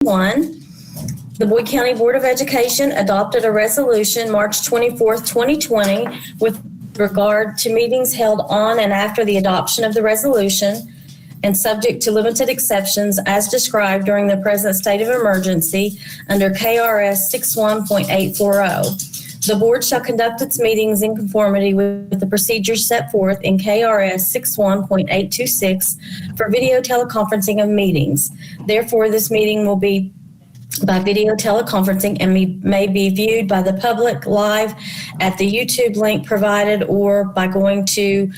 2021. The Boyd County Board of Education adopted a resolution March 24th, 2020 with regard to meetings held on and after the adoption of the resolution and subject to limited exceptions as described during the present state of emergency under KRS 61.840. The board shall conduct its meetings in conformity with the procedures set forth in KRS 61.826 for video teleconferencing of meetings. Therefore, this meeting will be by video teleconferencing and may be viewed by the public live at the YouTube link provided or by going to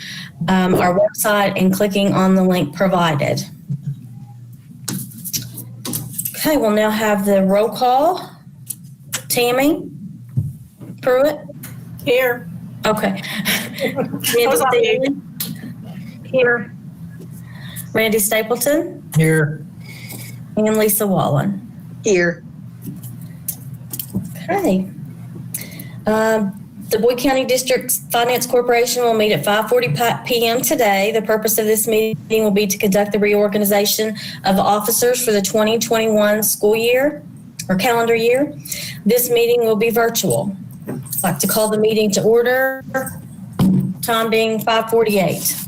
our website and clicking on the link provided. Okay, we'll now have the roll call. Tammy Pruitt? Here. Okay. Here. Randy Stapleton? Here. And Lisa Wallen? Here. Okay. The Boyd County District Finance Corporation will meet at 5:40 p.m. today. The purpose of this meeting will be to conduct the reorganization of officers for the 2021 school year or calendar year. This meeting will be virtual. I'd like to call the meeting to order, time being 5:48.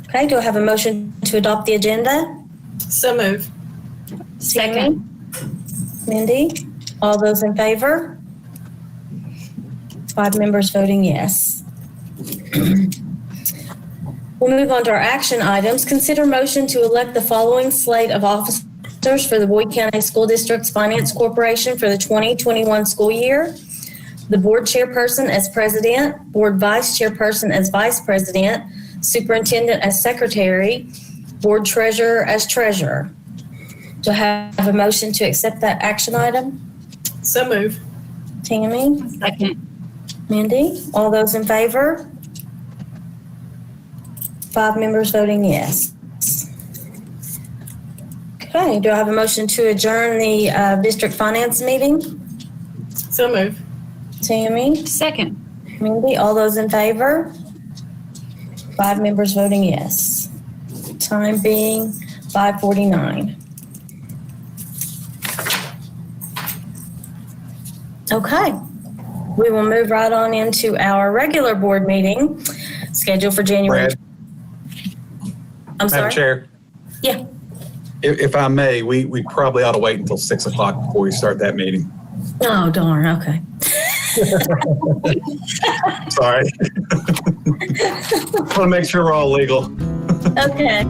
Okay, do I have a motion to adopt the agenda? So move. Second. Mindy, all those in favor? 5 members voting yes. We'll move on to our action items. Consider motion to elect the following slate of officers for the Boyd County School District's Finance Corporation for the 2021 school year. The board chairperson as president, board vice chairperson as vice president, superintendent as secretary, board treasurer as treasurer. Do I have a motion to accept that action item? So move. Tammy? Second. Mindy? All those in favor? 5 members voting yes. Okay, do I have a motion to adjourn the district finance meeting? So move. Tammy? Second. Mindy? All those in favor? 5 members voting yes. Time being 5:49. Okay, we will move right on into our regular board meeting scheduled for January. Brad, I'm sorry? Madam Chair, Yeah. if I may, we probably ought to wait until 6 o'clock before we start that meeting. Oh, darn, okay. Sorry. Want to make sure we're all legal. Okay.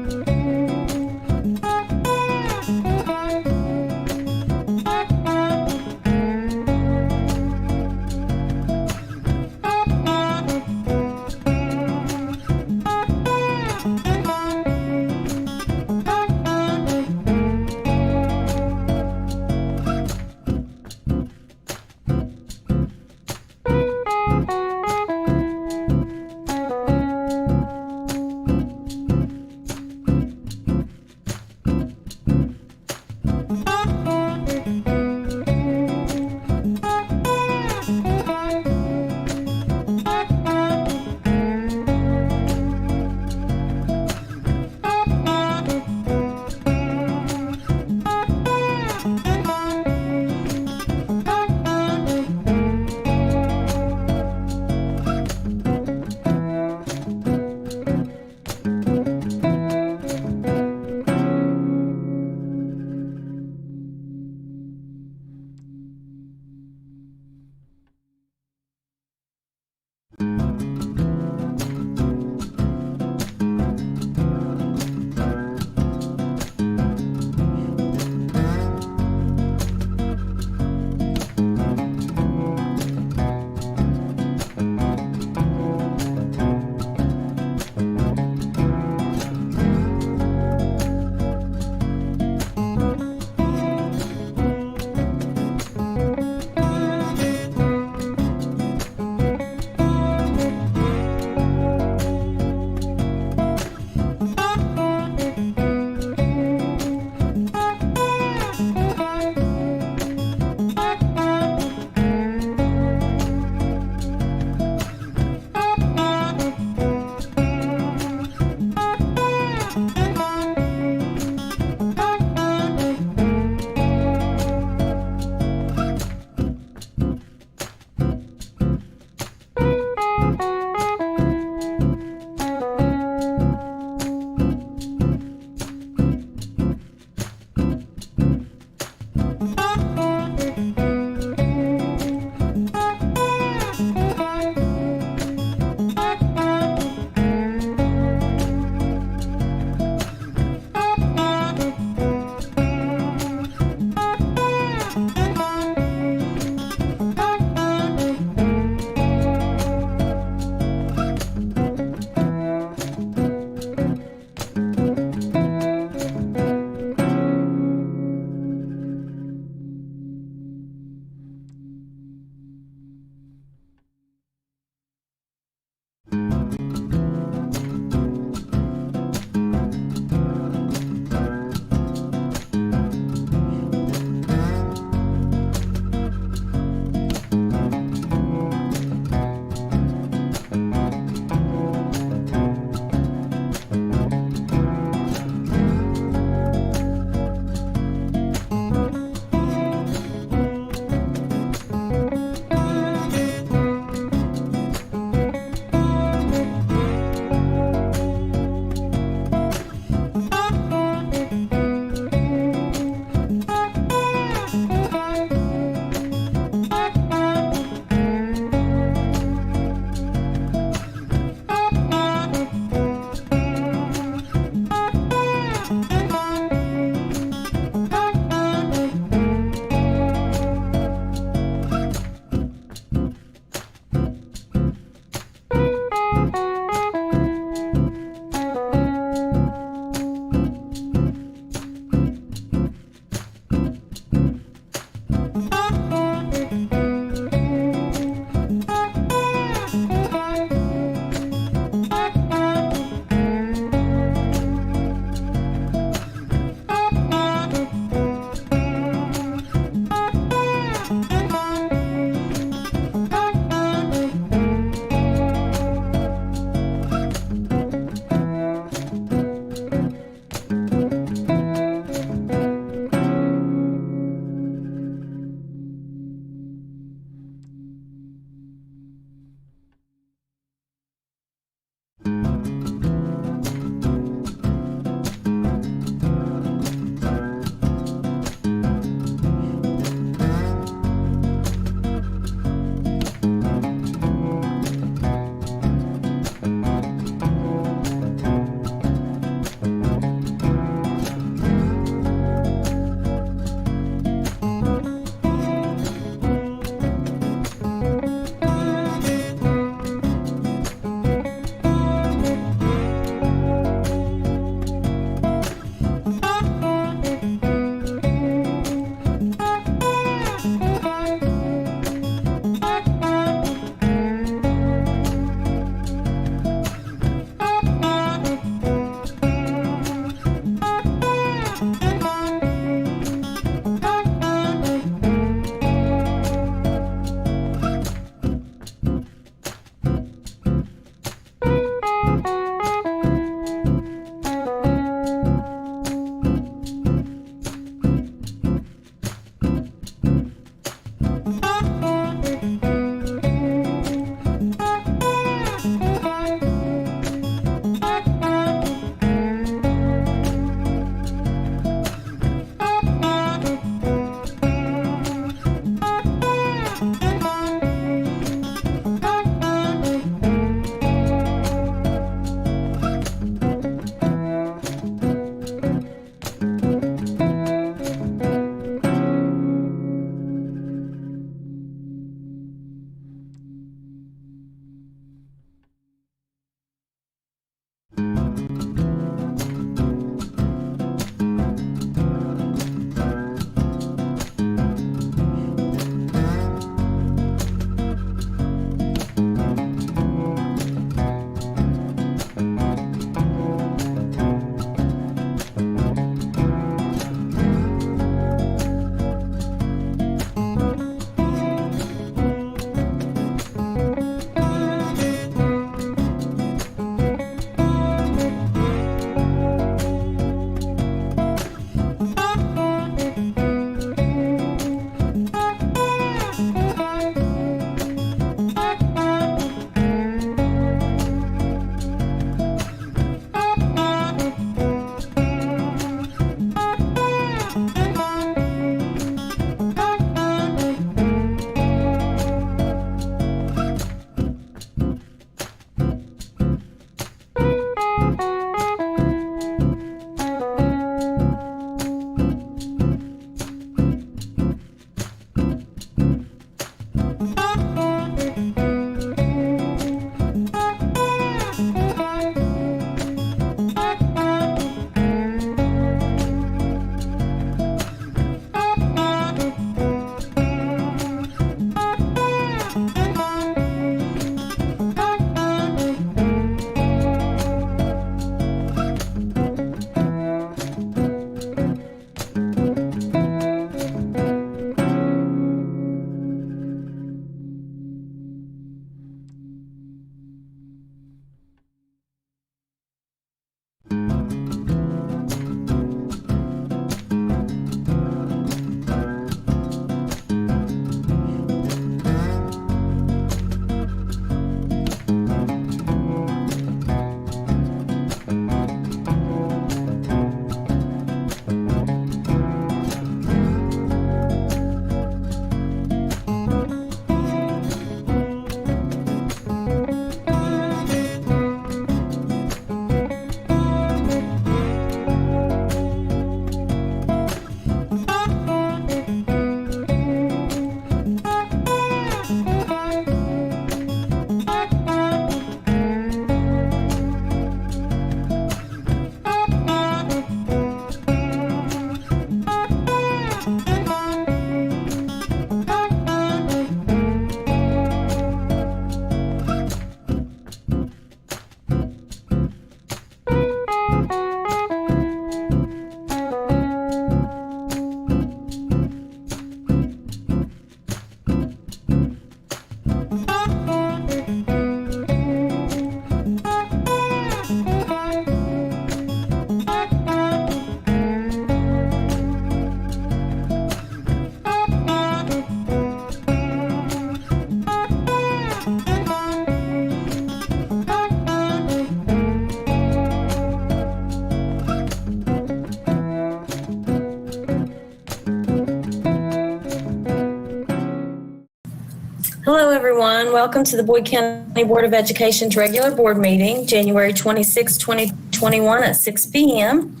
everyone. Welcome to the Boyd County Board of Education's regular board meeting, January 26, 2021 at 6 p.m.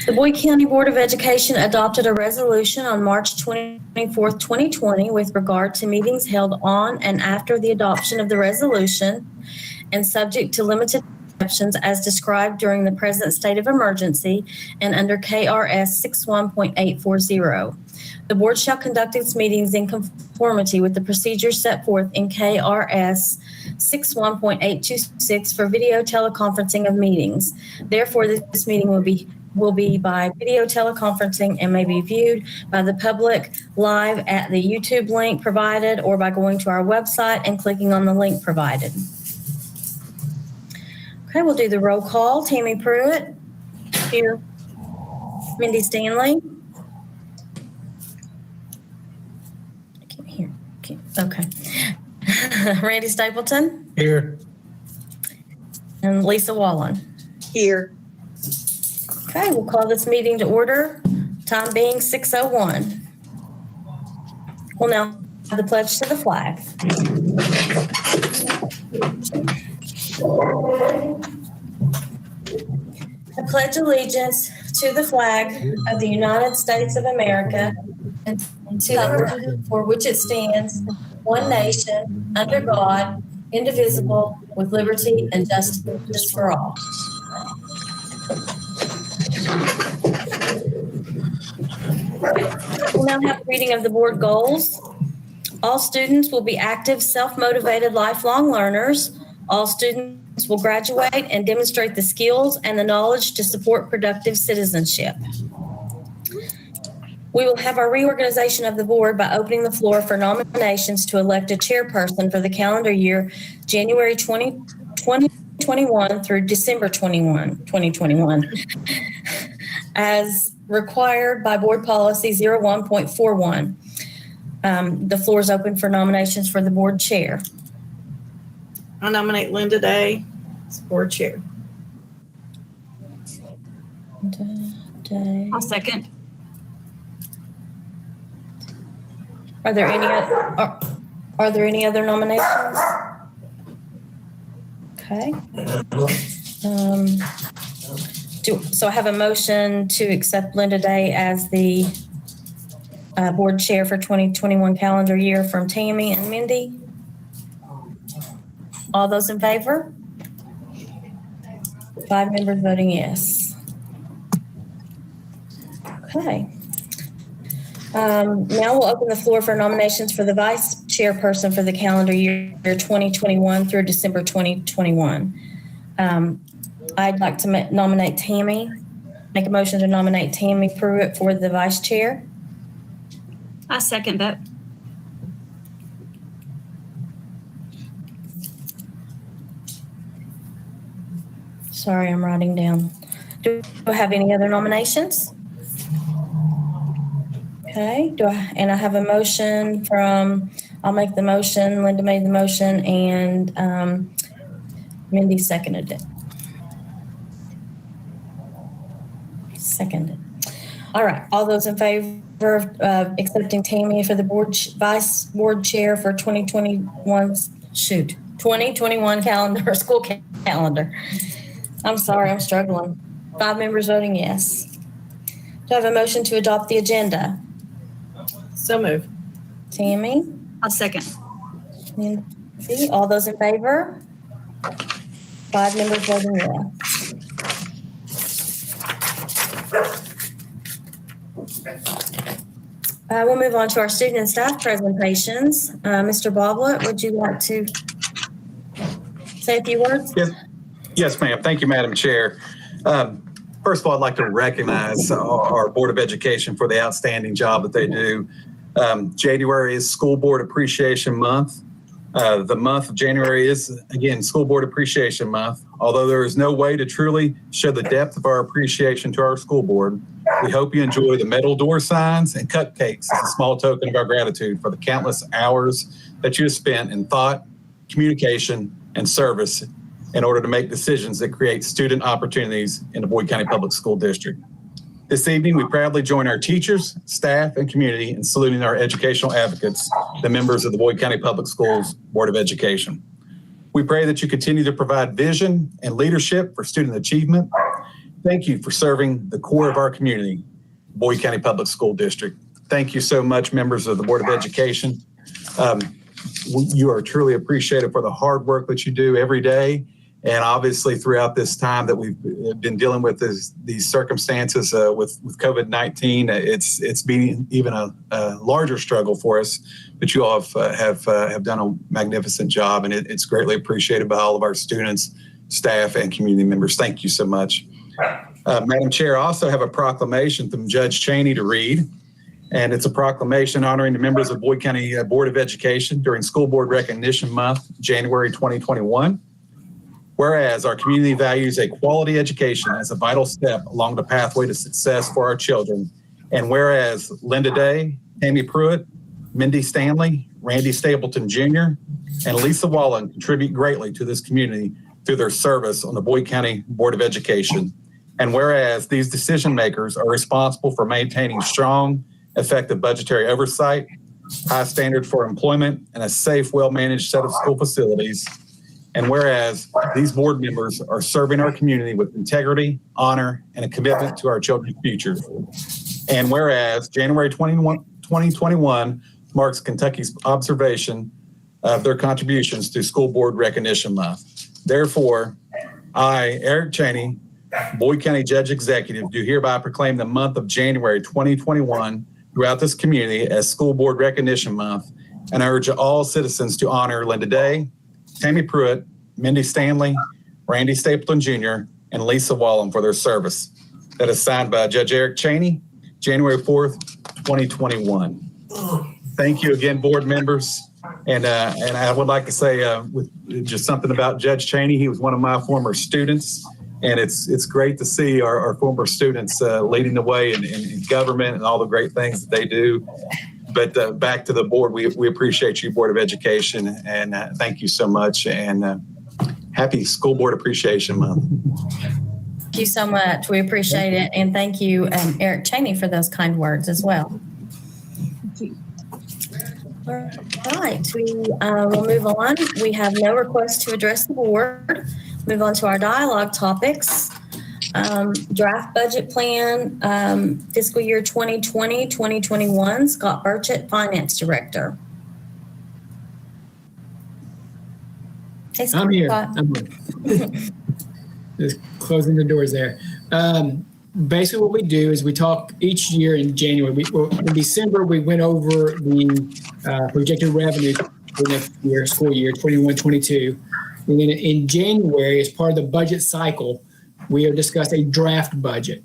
The Boyd County Board of Education adopted a resolution on March 24, 2020 with regard to meetings held on and after the adoption of the resolution and subject to limited exceptions as described during the present state of emergency and under KRS 61.840. The board shall conduct its meetings in conformity with the procedures set forth in KRS 61.826 for video teleconferencing of meetings. Therefore, this meeting will be by video teleconferencing and may be viewed by the public live at the YouTube link provided or by going to our website and clicking on the link provided. Okay, we'll do the roll call. Tammy Pruitt. Here. Mindy Stanley. I can't hear. Okay. Randy Stapleton. Here. And Lisa Wallen. Here. Okay, we'll call this meeting to order. Time being 6:01. We'll now have the pledge to the flag. I pledge allegiance to the flag of the United States of America and to the republic for which it stands, one nation, under God, indivisible, with liberty and justice for all. We'll now have a reading of the board goals. All students will be active, self-motivated, lifelong learners. All students will graduate and demonstrate the skills and the knowledge to support productive citizenship. We will have our reorganization of the board by opening the floor for nominations to elect a chairperson for the calendar year, January 2021 through December 2021, as required by board policy 01.41. The floor is open for nominations for the board chair. I nominate Linda Day as board chair. Day. I'll second. Are there any other nominations? Okay. So I have a motion to accept Linda Day as the board chair for 2021 calendar year from Tammy and Mindy. All those in favor? 5 members voting yes. Okay. Now we'll open the floor for nominations for the vice chairperson for the calendar year 2021 through December 2021. I'd like to nominate Tammy, make a motion to nominate Tammy Pruitt for the vice chair. I second that. Sorry, I'm writing down. Do I have any other nominations? Okay, and I have a motion from, I'll make the motion, Linda made the motion, and Mindy seconded it. Seconded. All right, all those in favor of accepting Tammy for the vice board chair for 2021 calendar, school calendar. I'm sorry, I'm struggling. 5 members voting yes. Do I have a motion to adopt the agenda? So move. Tammy? I'll second. Mindy, all those in favor? 5 members voting yes. We'll move on to our student and staff presentations. Mr. Boblet, would you like to say a few words? Yes, ma'am. Thank you, Madam Chair. First of all, I'd like to recognize our Board of Education for the outstanding job that they do. January is School Board Appreciation Month. The month of January is, again, School Board Appreciation Month. Although there is no way to truly show the depth of our appreciation to our school board, we hope you enjoy the metal door signs and cupcakes as a small token of our gratitude for the countless hours that you have spent in thought, communication, and service in order to make decisions that create student opportunities in the Boyd County Public School District. This evening, we proudly join our teachers, staff, and community in saluting our educational advocates, the members of the Boyd County Public Schools Board of Education. We pray that you continue to provide vision and leadership for student achievement. Thank you for serving the core of our community, Boyd County Public School District. Thank you so much, members of the Board of Education. You are truly appreciated for the hard work that you do every day. And obviously throughout this time that we've been dealing with these circumstances with COVID-19, it's been even a larger struggle for us. But you all have done a magnificent job, and it's greatly appreciated by all of our students, staff, and community members. Thank you so much. Madam Chair, I also have a proclamation from Judge Cheney to read. And it's a proclamation honoring the members of Boyd County Board of Education during School Board Recognition Month, January 2021. Whereas our community values a quality education as a vital step along the pathway to success for our children. And whereas Linda Day, Tammy Pruitt, Mindy Stanley, Randy Stapleton Jr., and Lisa Wallen contribute greatly to this community through their service on the Boyd County Board of Education. And whereas these decision makers are responsible for maintaining strong, effective budgetary oversight, high standard for employment, and a safe, well-managed set of school facilities. And whereas these board members are serving our community with integrity, honor, and a commitment to our children's future. And whereas January 2021 marks Kentucky's observation of their contributions to School Board Recognition Month. Therefore, I, Eric Cheney, Boyd County Judge Executive, do hereby proclaim the month of January 2021 throughout this community as School Board Recognition Month, and I urge all citizens to honor Linda Day, Tammy Pruitt, Mindy Stanley, Randy Stapleton Jr., and Lisa Wallen for their service. That is signed by Judge Eric Cheney, January 4th, 2021. Thank you again, board members. And I would like to say with just something about Judge Cheney. He was one of my former students, and it's great to see our former students leading the way in government and all the great things that they do. But back to the board, we appreciate you, Board of Education, and thank you so much, and happy School Board Appreciation Month. Thank you so much. We appreciate it. And thank you, Eric Cheney, for those kind words as well. Thank you. All right, we will move on. We have no requests to address the board. Move on to our dialogue topics. Draft budget plan, fiscal year 2020, 2021, Scott Burchett, Finance Director. Hey, Scott. I'm here. Scott. I'm here. Just closing the doors there. Basically, what we do is we talk each year in January. In December, we went over the projected revenue for next year, school year 21-22. And then in January, as part of the budget cycle, we have discussed a draft budget.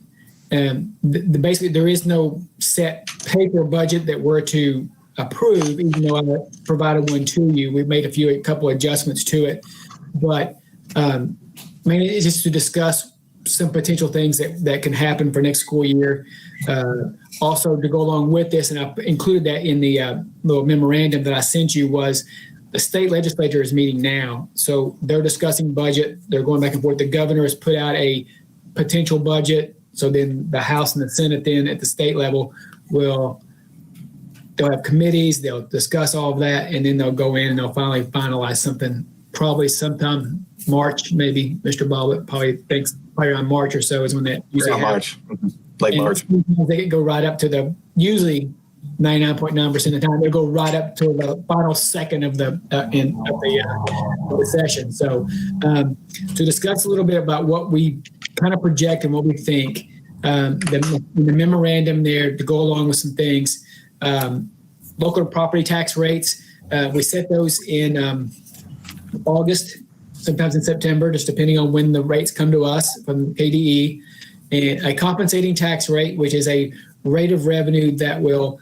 Basically, there is no set paper budget that we're to approve, even though I provided one to you. We've made a couple adjustments to it. But mainly it's just to discuss some potential things that can happen for next school year. Also, to go along with this, and I included that in the little memorandum that I sent you, was the state legislature is meeting now. So they're discussing budget. They're going back and forth. The governor has put out a potential budget. So then the House and the Senate then at the state level they'll have committees. They'll discuss all of that, and then they'll go in and they'll finally finalize something probably sometime March, maybe. Mr. Bobbitt probably thinks probably around March or so is when that usually happens. March, late March. They go right up to usually 99.9% of the time, they'll go right up to the final second of the session. So to discuss a little bit about what we kind of project and what we think, the memorandum there to go along with some things, local property tax rates, we set those in August, sometimes in September, just depending on when the rates come to us from KDE, and a compensating tax rate, which is a rate of revenue that will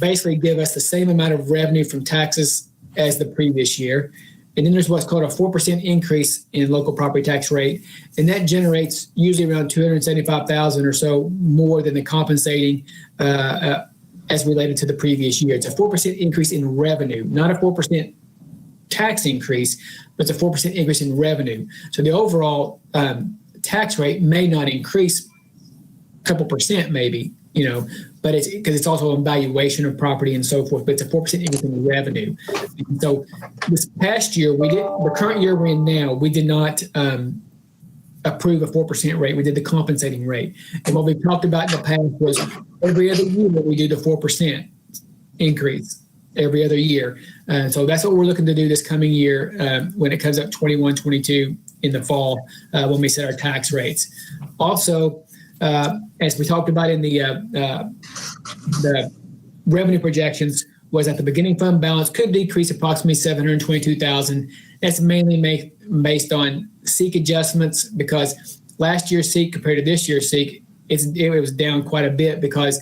basically give us the same amount of revenue from taxes as the previous year. And then there's what's called a 4% increase in local property tax rate. And that generates usually around $275,000 or so more than the compensating as related to the previous year. It's a 4% increase in revenue, not a 4% tax increase, but it's a 4% increase in revenue. So the overall tax rate may not increase couple percent maybe, but it's because it's also a valuation of property and so forth, but it's a 4% increase in revenue. And so this past year, the current year we're in now, we did not approve a 4% rate. We did the compensating rate. And what we talked about in the past was every other year we do the 4% increase every other year. So that's what we're looking to do this coming year when it comes up 21, 22 in the fall when we set our tax rates. Also, as we talked about in the revenue projections, was that the beginning fund balance could decrease approximately $722,000. That's mainly based on SEEK adjustments because last year's SEEK compared to this year's SEEK, it was down quite a bit because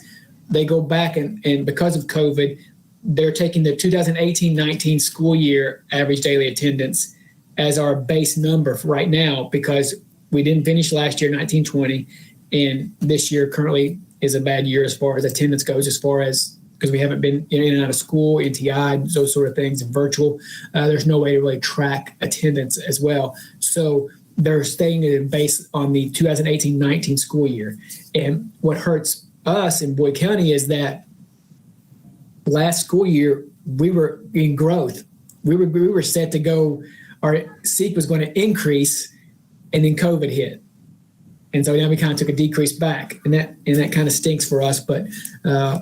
they go back and because of COVID, they're taking the 2018-19 school year average daily attendance as our base number for right now because we didn't finish last year, 19-20, and this year currently is a bad year as far as attendance goes, as far as because we haven't been in and out of school, NTI, those sort of things, and virtual. There's no way to really track attendance as well. So they're staying in base on the 2018-19 school year. And what hurts us in Boyd County is that last school year, we were in growth. We were set to go, our SEEK was going to increase, and then COVID hit. And so now we kind of took a decrease back, and that kind of stinks for us. But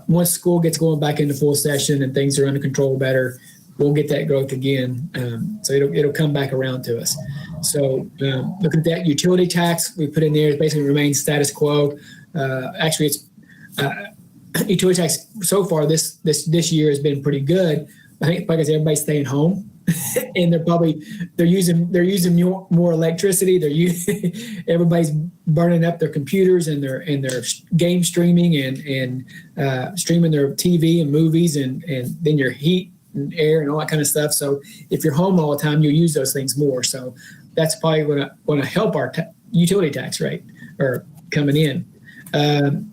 once school gets going back into full session and things are under control better, we'll get that growth again. So it'll come back around to us. So looking at that utility tax we put in there, it basically remains status quo. Actually, it's utility tax so far this year has been pretty good. I think because everybody's staying home. And they're using more electricity. Everybody's burning up their computers and their game streaming and streaming their TV and movies and then your heat and air and all that kind of stuff. So if you're home all the time, you'll use those things more. So that's probably going to help our utility tax rate or coming in.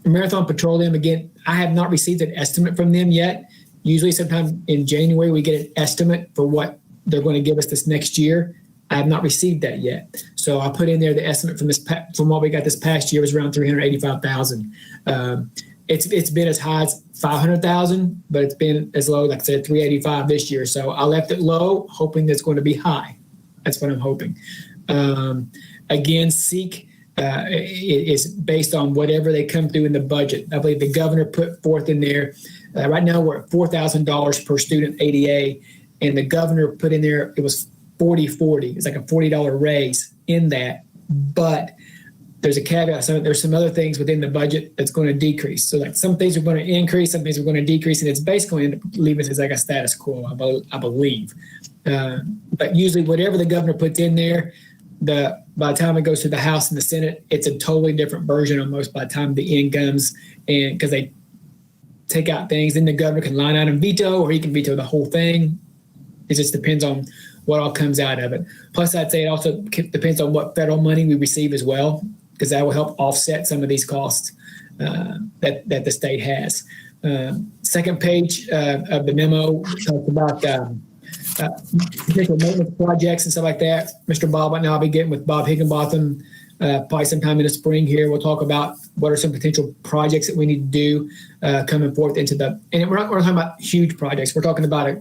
Marathon Petroleum, again, I have not received an estimate from them yet. Usually sometime in January, we get an estimate for what they're going to give us this next year. I have not received that yet. So I put in there the estimate from what we got this past year was around $385,000. It's been as high as $500,000, but it's been as low, like I said, $385 this year. So I left it low, hoping that's going to be high. That's what I'm hoping. Again, SEEK is based on whatever they come through in the budget. I believe the governor put forth in there. Right now we're at $4,000 per student ADA, and the governor put in there it was 40-40. It's like a $40 raise in that, but there's a caveat. So there's some other things within the budget that's going to decrease. So like some things are going to increase, some things are going to decrease, and it's basically end up leaving us as like a status quo, I believe. But usually whatever the governor puts in there, by the time it goes to the House and the Senate, it's a totally different version almost by the time the end comes, and because they take out things, then the governor can line item veto, or he can veto the whole thing. It just depends on what all comes out of it. Plus, I'd say it also depends on what federal money we receive as well, because that will help offset some of these costs that the state has. Second page of the memo talks about potential maintenance projects and stuff like that. Mr. Bob, right now I'll be getting with Bob Higginbotham probably sometime in the spring here. We'll talk about what are some potential projects that we need to do coming forth into and we're not talking about huge projects. We're talking about,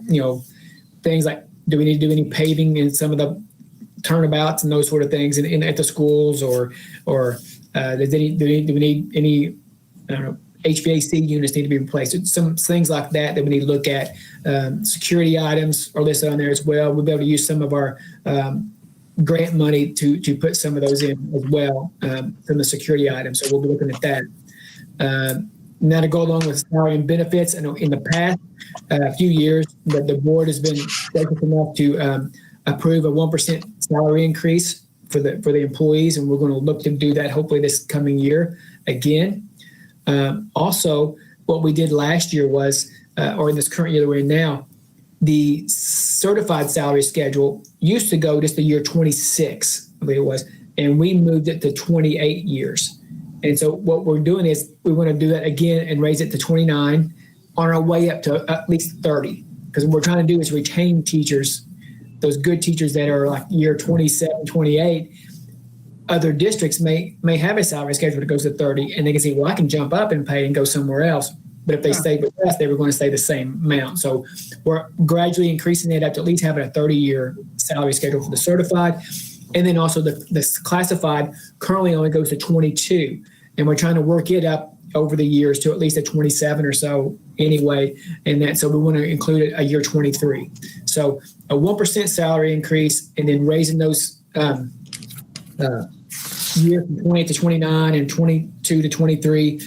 things like, do we need to do any paving in some of the turnabouts and those sort of things at the schools, or do we need any, I don't know, HVAC units need to be replaced? Some things like that we need to look at. Security items are listed on there as well. We'll be able to use some of our grant money to put some of those in as well from the security items. So we'll be looking at that. Now to go along with salary and benefits, I know in the past few years that the board has been gracious enough to approve a 1% salary increase for the employees, and we're going to look to do that hopefully this coming year again. Also, what we did last year was, or in this current year that we're in now, the certified salary schedule used to go just the year 26, I believe it was, and we moved it to 28 years. And so what we're doing is we want to do that again and raise it to 29 on our way up to at least 30. Because what we're trying to do is retain teachers, those good teachers that are like year 27, 28. other districts may have a salary schedule that goes to 30, and they can say, well, I can jump up and pay and go somewhere else. But if they stay with us, they were going to stay the same amount. So we're gradually increasing it up to at least having a 30-year salary schedule for the certified. And then also the classified currently only goes to 22. And we're trying to work it up over the years to at least a 27 or so anyway. And that, so we want to include a year 23. So a 1% salary increase, and then raising those year from 28 to 29 and 22 to 23.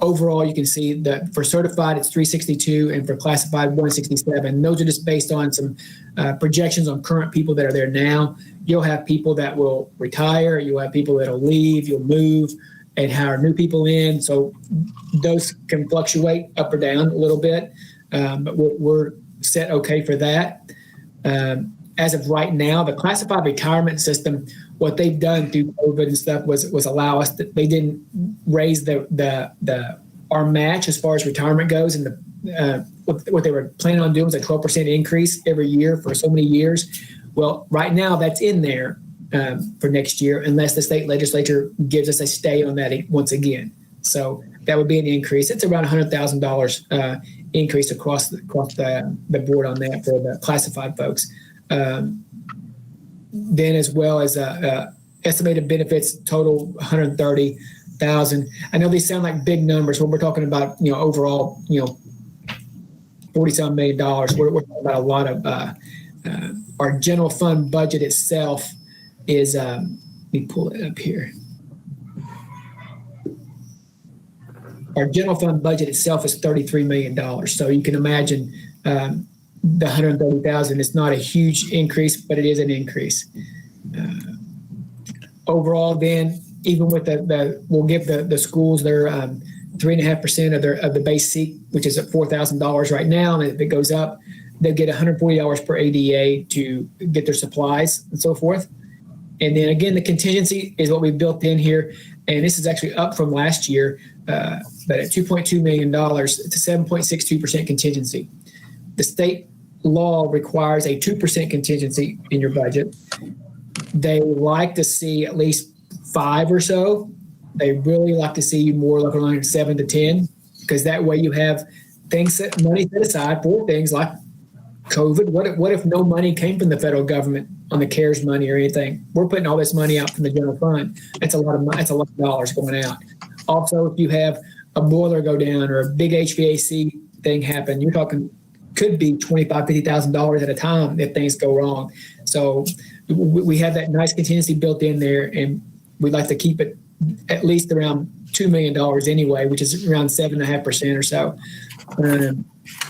Overall, you can see that for certified, it's 362, and for classified, 167. Those are just based on some projections on current people that are there now. You'll have people that will retire. You'll have people that'll leave. You'll move and hire new people in. So those can fluctuate up or down a little bit, but we're set okay for that. As of right now, the classified retirement system, what they've done through COVID and stuff was allow us they didn't raise our match as far as retirement goes, and what they were planning on doing was a 12% increase every year for so many years. Well, right now that's in there for next year, unless the state legislature gives us a stay on that once again. So that would be an increase. It's around $100,000 increase across the board on that for the classified folks. Then, as well as estimated benefits total $130,000. I know these sound like big numbers when we're talking about overall $40-some million. We're talking about a lot of our general fund budget itself is. Let me pull it up here. Our general fund budget itself is $33 million. So you can imagine. The $130,000 is not a huge increase, but it is an increase. Overall, then, even with we'll give the schools their 3.5% of the base seat, which is at $4,000 right now, and if it goes up, they'll get $140 per ADA to get their supplies and so forth. And then again, the contingency is what we built in here, and this is actually up from last year, but at $2.2 million, it's a 7.62% contingency. The state law requires a 2% contingency in your budget. They like to see at least 5 or so. They really like to see you more like around 7 to 10, because that way you have money set aside for things like COVID. What if no money came from the federal government on the CARES money or anything? We're putting all this money out from the general fund. That's a lot of money. That's a lot of dollars going out. Also, if you have a boiler go down or a big HVAC thing happen, you're talking could be $25,000, $50,000 at a time if things go wrong. So we have that nice contingency built in there, and we'd like to keep it at least around $2 million anyway, which is around 7.5% or so.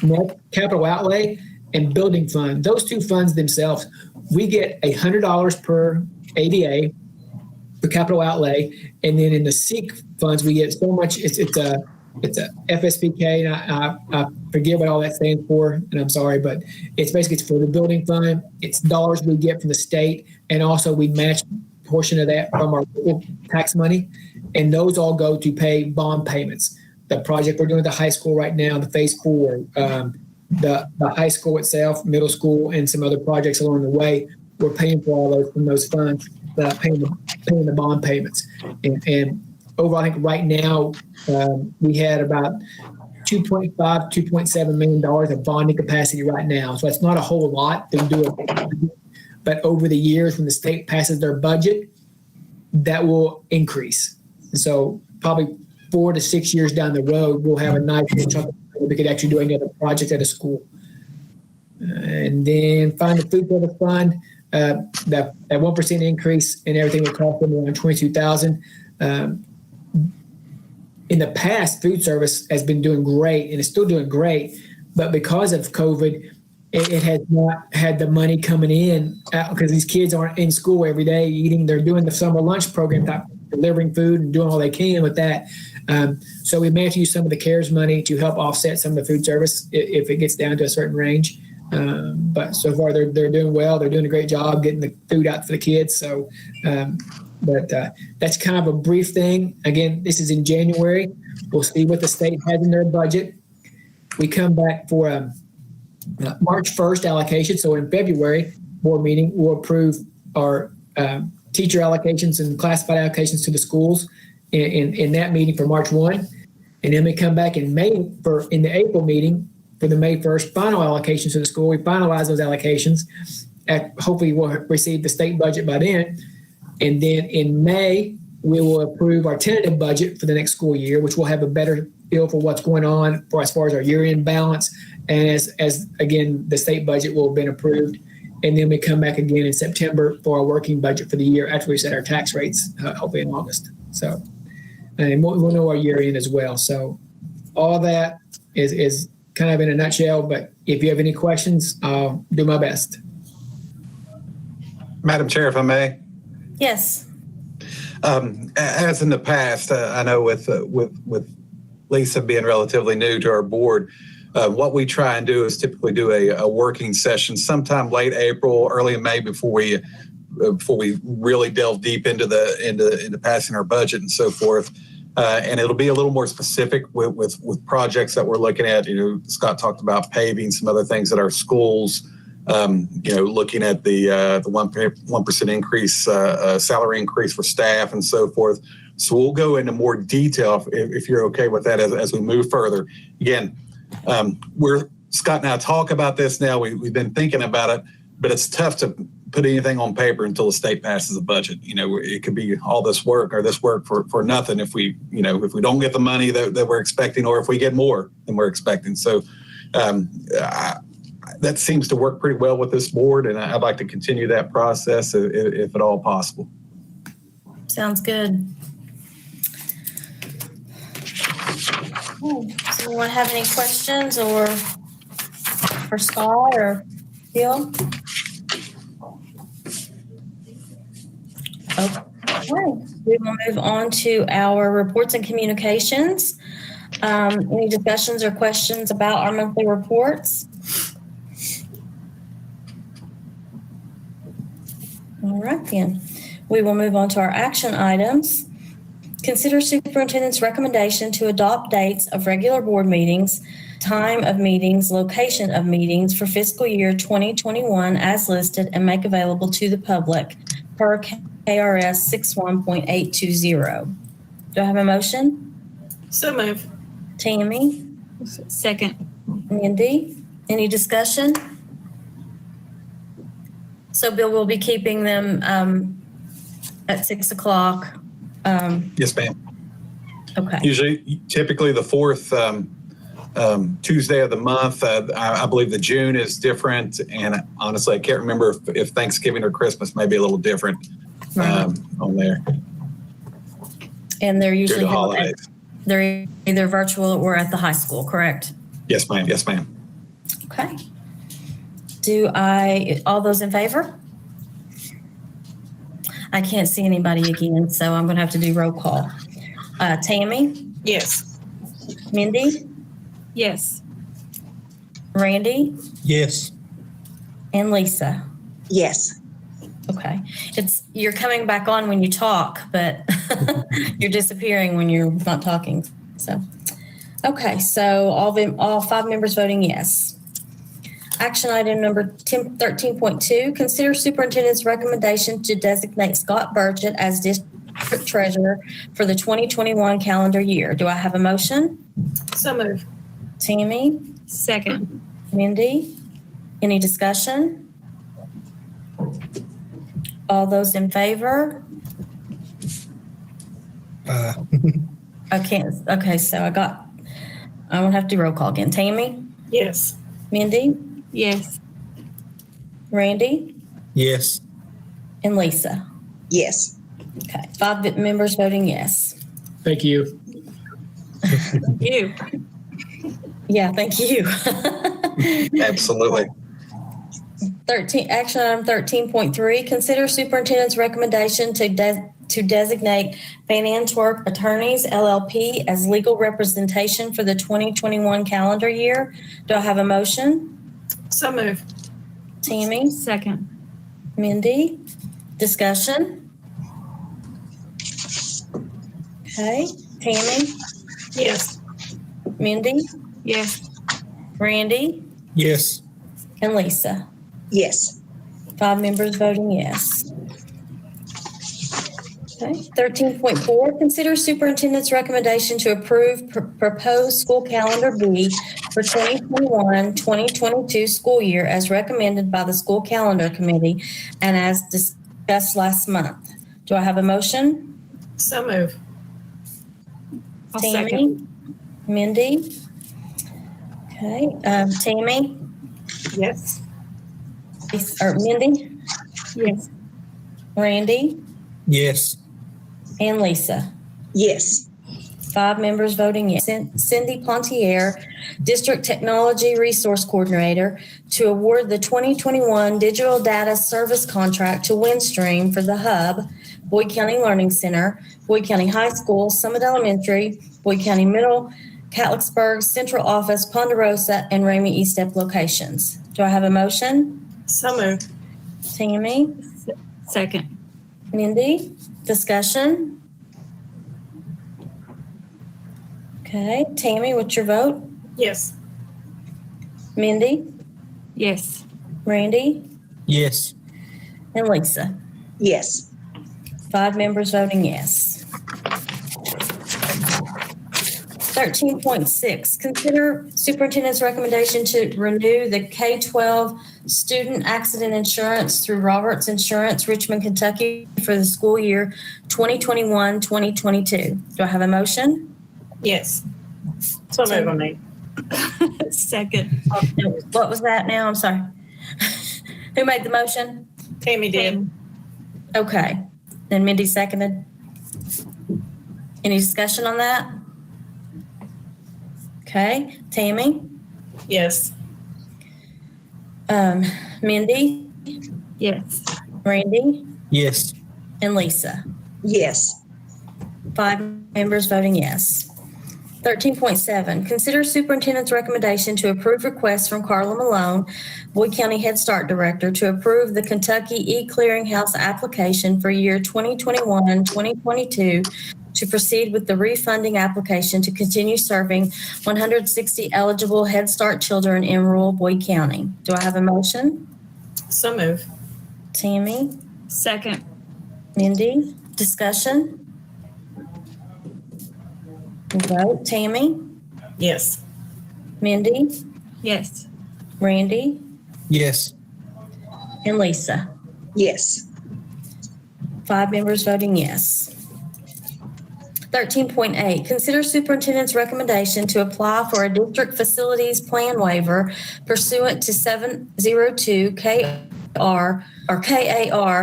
Net capital outlay and building fund, those two funds themselves, we get $100 per ADA for capital outlay, and then in the SEEK funds we get so much. It's a FSPK, and I forget what all that stands for, and I'm sorry, but it's for the building fund. It's dollars we get from the state, and also we match a portion of that from our tax money, and those all go to pay bond payments. The project we're doing at the high school right now, the phase 4, the high school itself, middle school, and some other projects along the way, we're paying for all those from those funds, paying the bond payments, and overall, I think right now we had about $2.7 million of bonding capacity right now. So it's not a whole lot to do it. But over the years, when the state passes their budget, that will increase. So probably 4 to 6 years down the road, we'll have a nice chunk we could actually do another project at a school. And then finally, the food service fund, that 1% increase in everything will cost them around $22,000. In the past, food service has been doing great, and it's still doing great, but because of COVID, it has not had the money coming in because these kids aren't in school every day eating. They're doing the summer lunch program, delivering food and doing all they can with that. So we may have to use some of the CARES money to help offset some of the food service if it gets down to a certain range. But so far, they're doing well. They're doing a great job getting the food out for the kids. So. But that's kind of a brief thing. Again, this is in January. We'll see what the state has in their budget. We come back for a March 1st allocation. So in February board meeting, we'll approve our 10 teacher allocations and classified allocations to the schools in that meeting for March 1. And then we come back in May in the April meeting for the May 1st final allocations to the school. We finalize those allocations. Hopefully we'll receive the state budget by then. And then in May, we will approve our tentative budget for the next school year, which will have a better feel for what's going on for as far as our year-end balance. And as again, the state budget will have been approved. And then we come back again in September for our working budget for the year after we set our tax rates, hopefully in August. So, and we'll know our year-end as well. So all that is kind of in a nutshell, but if you have any questions, I'll do my best. Madam Chair, if I may. Yes. As in the past, I know with Lisa being relatively new to our board, what we try and do is typically do a working session sometime late April, early in May before we really delve deep into passing our budget and so forth. And it'll be a little more specific with projects that we're looking at. Scott talked about paving, some other things at our schools. Looking at the 1% increase, salary increase for staff and so forth. So we'll go into more detail if you're okay with that as we move further. Again, Scott and I talk about this now. We've been thinking about it, but it's tough to put anything on paper until the state passes a budget. It could be all this work for nothing if we don't get the money that we're expecting, or if we get more than we're expecting. So that seems to work pretty well with this board, and I'd like to continue that process if at all possible. Sounds good. Does anyone have any questions or for Scott or Bill? Okay, we will move on to our reports and communications. Any discussions or questions about our monthly reports? All right, then. We will move on to our action items. Consider superintendent's recommendation to adopt dates of regular board meetings, time of meetings, location of meetings for fiscal year 2021 as listed and make available to the public per KRS 61.820. Do I have a motion? So move. Tammy? Second. Mindy? Any discussion? So Bill will be keeping them at 6 o'clock. Yes, ma'am. Okay. Typically the fourth Tuesday of the month. I believe the June is different, and honestly, I can't remember if Thanksgiving or Christmas may be a little different on there. And they're usually Due to held holidays. they're either virtual or at the high school, correct? Yes, ma'am. Yes, ma'am. Okay. All those in favor? I can't see anybody again, so I'm going to have to do roll call. Tammy? Yes. Mindy? Yes. Randy? Yes. And Lisa? Yes. Okay. You're coming back on when you talk, but you're disappearing when you're not talking. So, okay. So all 5 members voting yes. Action item number 13.2, consider superintendent's recommendation to designate Scott Burchett as district treasurer for the 2021 calendar year. Do I have a motion? So move. Tammy? Second. Mindy? Any discussion? All those in favor? I can't. Okay, so I won't have to do roll call again. Tammy? Yes. Mindy? Yes. Randy? Yes. And Lisa? Yes. Okay, 5 members voting yes. Thank you. You. Yeah, thank you. Absolutely. Action item 13.3, consider superintendent's recommendation to designate Van Antwerp Attorneys LLP as legal representation for the 2021 calendar year. Do I have a motion? So move. Tammy? Second. Mindy? Discussion? Okay. Tammy? Yes. Mindy? Yes. Randy? Yes. And Lisa? Yes. 5 members voting yes. Okay. 13.4, consider superintendent's recommendation to approve proposed school calendar B for 2021-2022 school year as recommended by the school calendar committee and as discussed last month. Do I have a motion? So move. I'll Tammy? second. Mindy? Okay, Tammy? Yes. Or Mindy? Yes. Randy? Yes. And Lisa? Yes. 5 members voting yes. Cindy Pontier, District Technology Resource Coordinator, to award the 2021 Digital Data Service Contract to Windstream for the Hub, Boyd County Learning Center, Boyd County High School, Summit Elementary, Boyd County Middle, Catlettsburg Central Office, Ponderosa, and Ramey East Step locations. Do I have a motion? So move. Tammy? Second. Mindy? Discussion? Okay, Tammy, what's your vote? Yes. Mindy? Yes. Randy? Yes. And Lisa? Yes. 5 members voting yes. 13.6, consider superintendent's recommendation to renew the K-12 student accident insurance through Roberts Insurance, Richmond, Kentucky for the school year 2021-2022. Do I have a motion? Yes. So move on me. Second. What was that now? I'm sorry. Who made the motion? Tammy did. Okay. Then Mindy seconded. Any discussion on that? Okay. Tammy? Yes. Mindy? Yes. Randy? Yes. And Lisa? Yes. 5 members voting yes. 13.7, consider superintendent's recommendation to approve requests from Carla Malone, Boyd County Head Start Director, to approve the Kentucky E-Clearinghouse application for year 2021-2022 to proceed with the refunding application to continue serving 160 eligible Head Start children in rural Boyd County. Do I have a motion? So move. Tammy? Second. Mindy? Discussion? Vote. Tammy? Yes. Mindy? Yes. Randy? Yes. And Lisa? Yes. 5 members voting yes. 13.8, consider superintendent's recommendation to apply for a district facilities plan waiver pursuant to 702 KR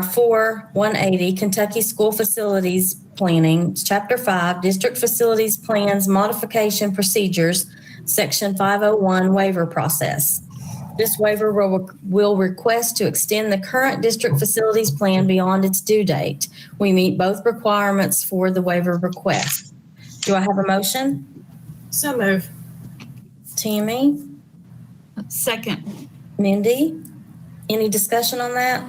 4180 Kentucky School Facilities Planning, Chapter 5, District Facilities Plans Modification Procedures, Section 501 waiver process. This waiver will request to extend the current district facilities plan beyond its due date. We meet both requirements for the waiver request. Do I have a motion? So move. Tammy? Second. Mindy? Any discussion on that?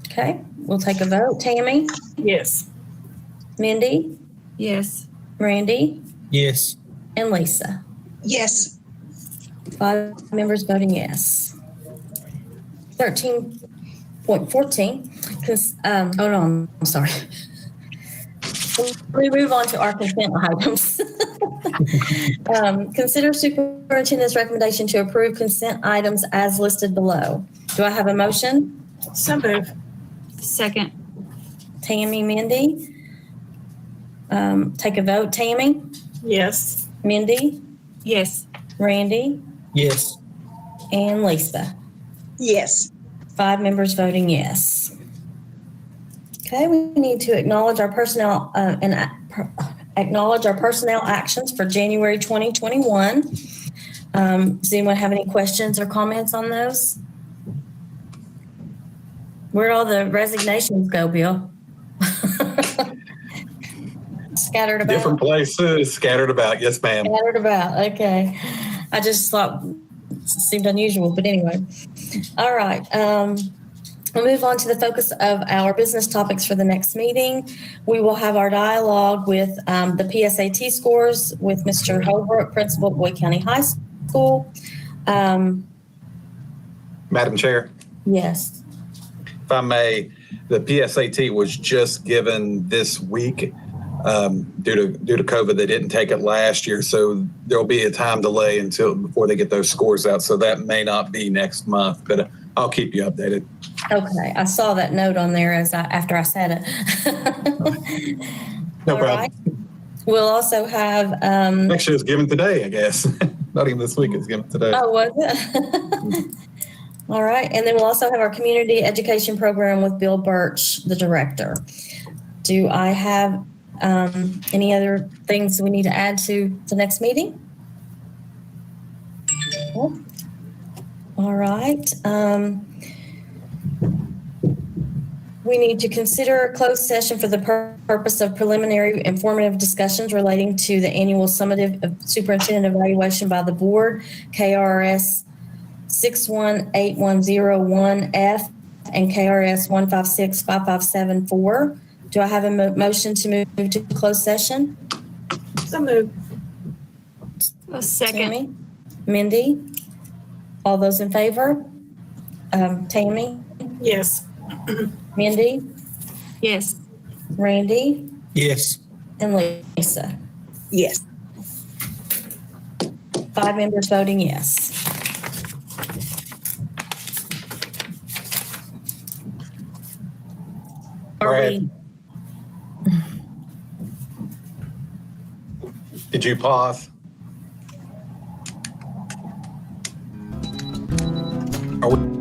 Okay, we'll take a vote. Tammy? Yes. Mindy? Yes. Randy? Yes. And Lisa? Yes. 5 members voting yes. 13.14, oh no, I'm sorry. We move on to our consent items. Consider superintendent's recommendation to approve consent items as listed below. Do I have a motion? So move. Second. Tammy, Mindy? Take a vote. Tammy? Yes. Mindy? Yes. Randy? Yes. And Lisa? Yes. 5 members voting yes. Okay, we need to acknowledge our personnel acknowledge our personnel actions for January 2021. Does anyone have any questions or comments on those? Where'd all the resignations go, Bill? Scattered about. Different places, scattered about. Yes, ma'am. Scattered about. Okay. I just thought it seemed unusual, but anyway. All right. We'll move on to the focus of our business topics for the next meeting. We will have our dialogue with the PSAT scores with Mr. Holbrook, principal at Boyd County High School. Madam Chair, Yes. if I may, the PSAT was just given this week. Due to COVID, they didn't take it last year, so there'll be a time delay before they get those scores out. So that may not be next month, but I'll keep you updated. Okay, I saw that note on there after I said it. No All problem. right. We'll also have, Actually, it was given today, I guess. Not even this week. It was given today. oh, was it? All right, and then we'll also have our community education program with Bill Birch, the director. Do I have any other things we need to add to the next meeting? All right. We need to consider a closed session for the purpose of preliminary informative discussions relating to the annual summative superintendent evaluation by the board, KRS 618101F and KRS 1565574. Do I have a motion to move to closed session? So moved. A second. Tammy? Mindy? All those in favor? Tammy? Yes. Mindy? Yes. Randy? Yes. And Lisa? Yes. 5 members voting yes. Are Brad. we, Did you pause? Are we-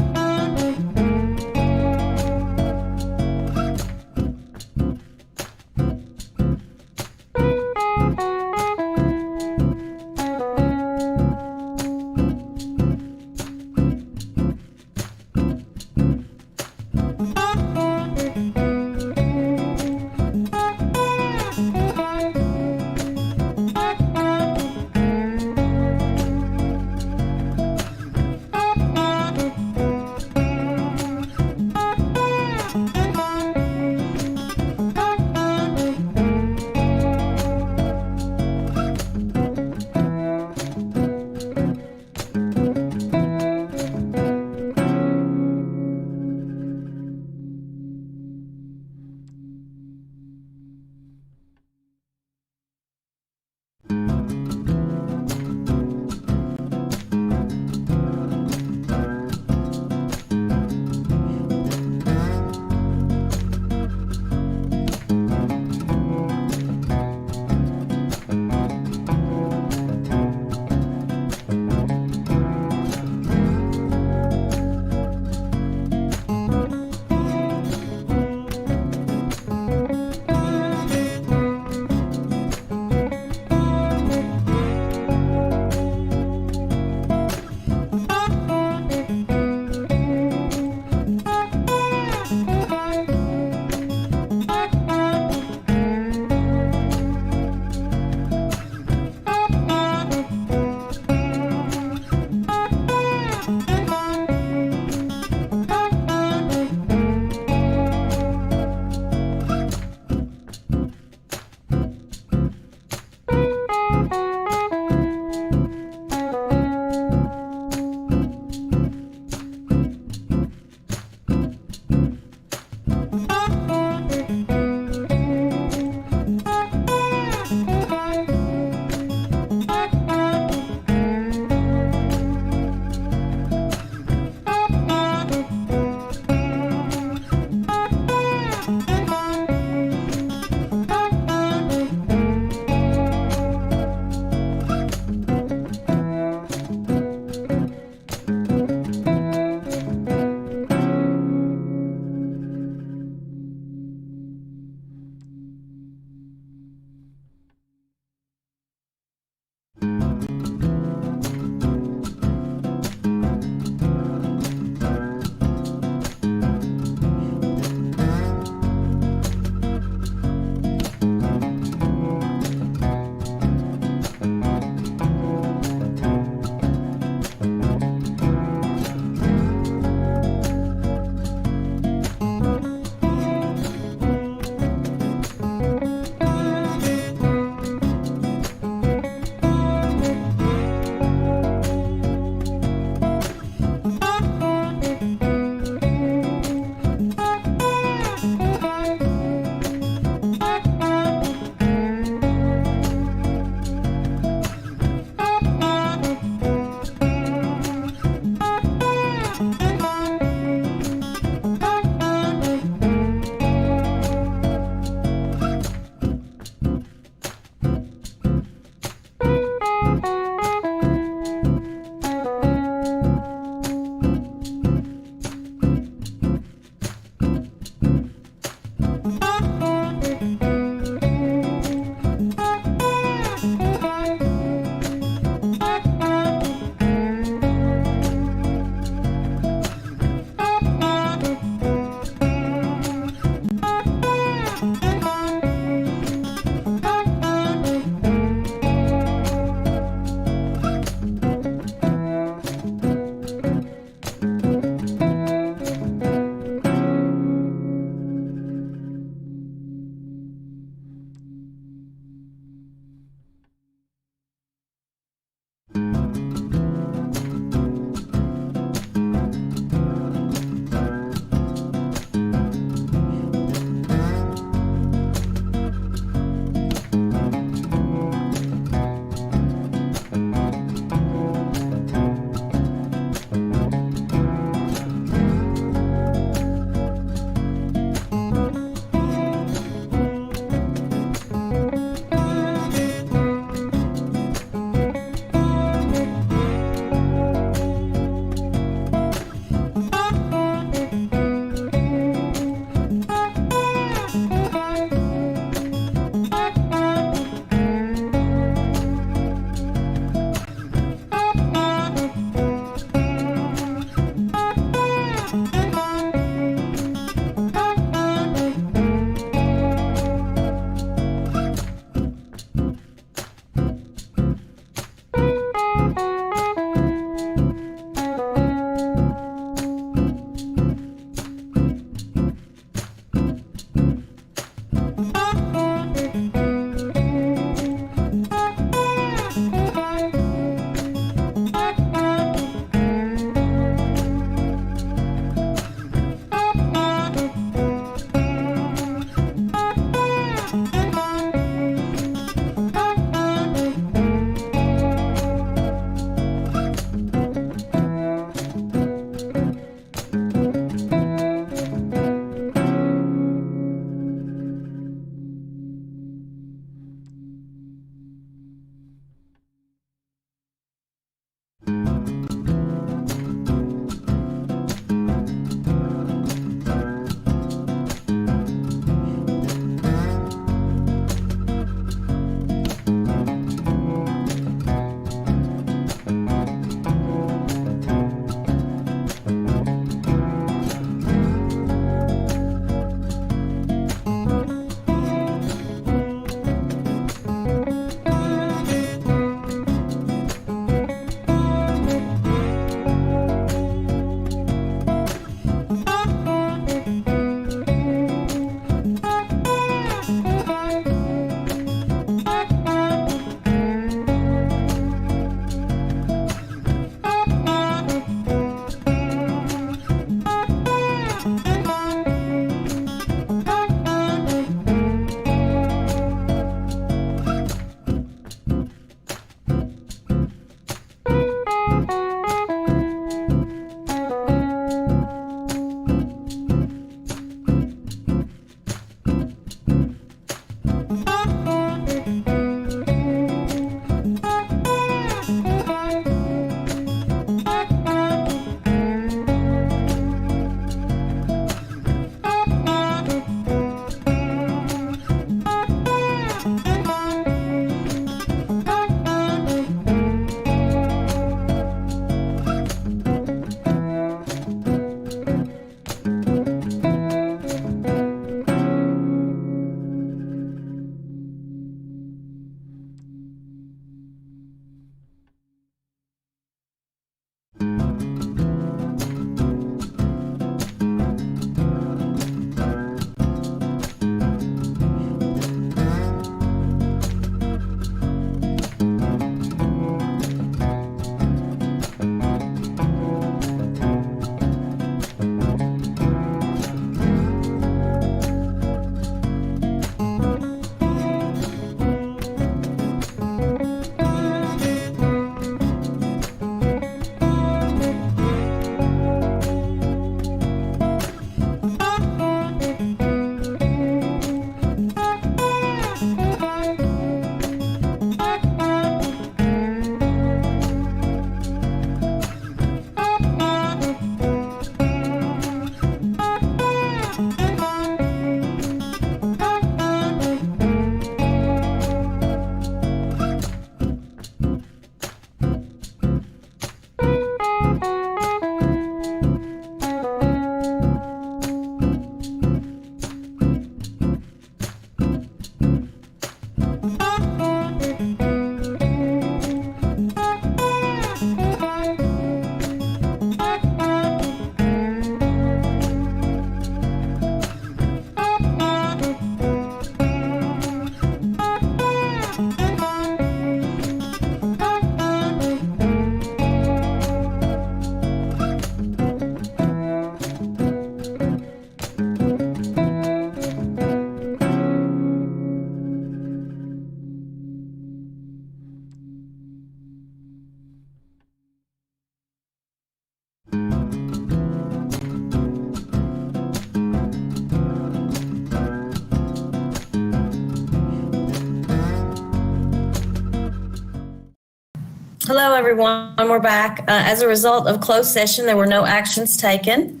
Hello, everyone. We're back. As a result of closed session, there were no actions taken.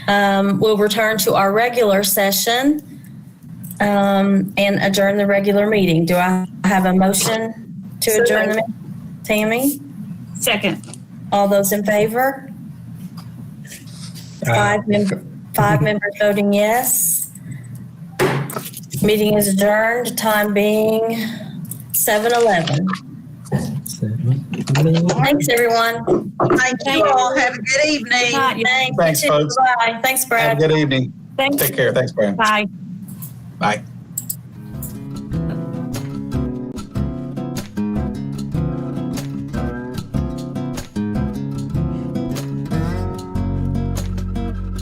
We'll return to our regular session and adjourn the regular meeting. Do I have a motion to So adjourn the moved. meeting? Tammy? Second. All those in favor? Five members voting yes. Meeting is adjourned, time being 7:11. Thanks, everyone. Thank you all. Have a good evening. Thanks, Thanks, you too. folks. Bye. Thanks, Have Brad. a good evening. Thanks. Take care. Thanks, Brian. Bye. Bye.